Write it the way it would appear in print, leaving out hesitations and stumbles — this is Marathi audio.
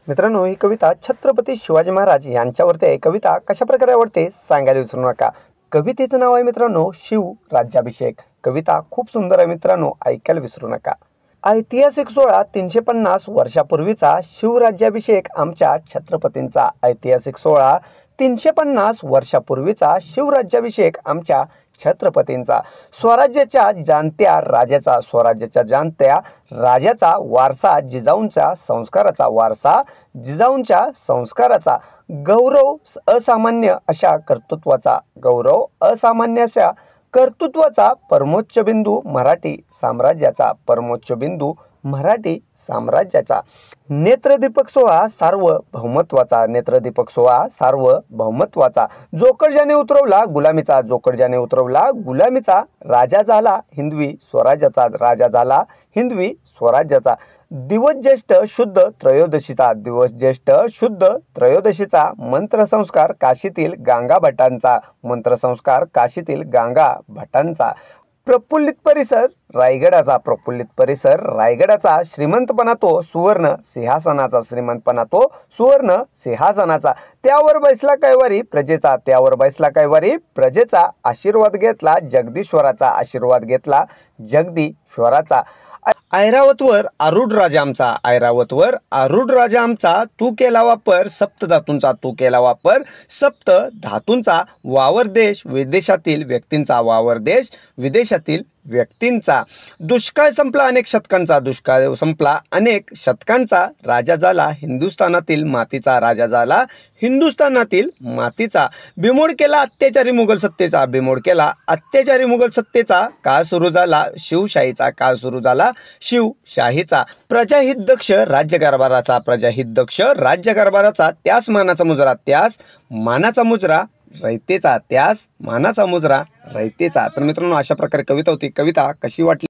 मित्रांनो, ही कविता छत्रपती शिवाजी महाराज यांच्यावरती आहे। कविता कशा प्रकारे आवडते सांगायला विसरू नका। कवितेचं नाव आहे मित्रांनो शिव राज्याभिषेक। कविता खूप सुंदर आहे मित्रांनो, ऐकायला विसरू नका। ऐतिहासिक सोहळा 350 वर्षापूर्वीचा शिवराज्याभिषेक आमच्या छत्रपतींचा। ऐतिहासिक सोहळा 350 वर्षापूर्वीचा शिवराज्याभिषेक आमच्या छत्रपतींचा। स्वराज्याच्या जाणत्या राजाचा, स्वराज्याच्या जाणत्या राजाचा वारसा, जिजाऊंच्या संस्काराचा वारसा, जिजाऊंच्या संस्काराचा गौरव असामान्य अशा कर्तृत्वाचा, गौरव असामान्य अशा कर्तृत्वाचा परमोच्च बिंदू मराठी साम्राज्याचा, परमोच्च बिंदू मराठी साम्राज्याचा। नेत्रदीपक सोहळा सार्वभौमत्वाचा, नेत्रदीपक सोहळा सार्वभौमत्वाचा। जोकर ज्याने उतरवला गुलामीचा, जोकर ज्याने उतरवला गुलामीचा, राजा झाला हिंदवी स्वराज्याचा, राजा झाला हिंदवी स्वराज्याचा। दिवस ज्येष्ठ शुद्ध त्रयोदशीचा, दिवस ज्येष्ठ शुद्ध त्रयोदशीचा। मंत्रसंस्कार काशीतील गांगा भटांचा, मंत्रसंस्कार काशीतील गांगा भटांचा। प्रफुल्लित परिसर रायगडाचा, प्रफुल्लित परिसर रायगडाचा। श्रीमंतपणा तो सुवर्ण सिंहासनाचा, श्रीमंतपणा तो सुवर्ण सिंहासनाचा। त्यावर बैसला कैवारी प्रजेचा, त्यावर बैसला कैवारी प्रजेचा। आशीर्वाद घेतला जगदीश्वराचा, आशीर्वाद घेतला जगदीश्वराचा। ऐरावतवर आरूढ राजा आमचा, ऐरावतवर आरूढ राजा आमचा। तू केला वापर सप्त धातूंचा, तू केला वापर सप्त धातूंचा। वावर देश विदेशातील व्यक्तींचा, वावर देश विदेशातील व्यक्तींचा। दुष्काळ संपला अनेक शतकांचा, दुष्काळ संपला अनेक शतकांचा। राजा झाला हिंदुस्थानातील मातीचा, राजा झाला हिंदुस्थानातील मातीचा। बिमोड केला अत्याचारी मुघल सत्तेचा, बिमोड केला अत्याचारी मुघल सत्तेचा। काळ सुरू झाला शिवशाहीचा, काळ सुरू झाला शिवशाहीचा। प्रजाहित दक्ष राज्यकारभाराचा, प्रजाहित दक्ष राज्यकारभाराचा। त्यास मानाचा मुजरा, त्यास मानाचा मुजरा रयतेचा, त्यास मानाचा मुजरा रयतेचा। तर मित्रांनो, अशा प्रकारे कविता होती। कविता कशी वाटली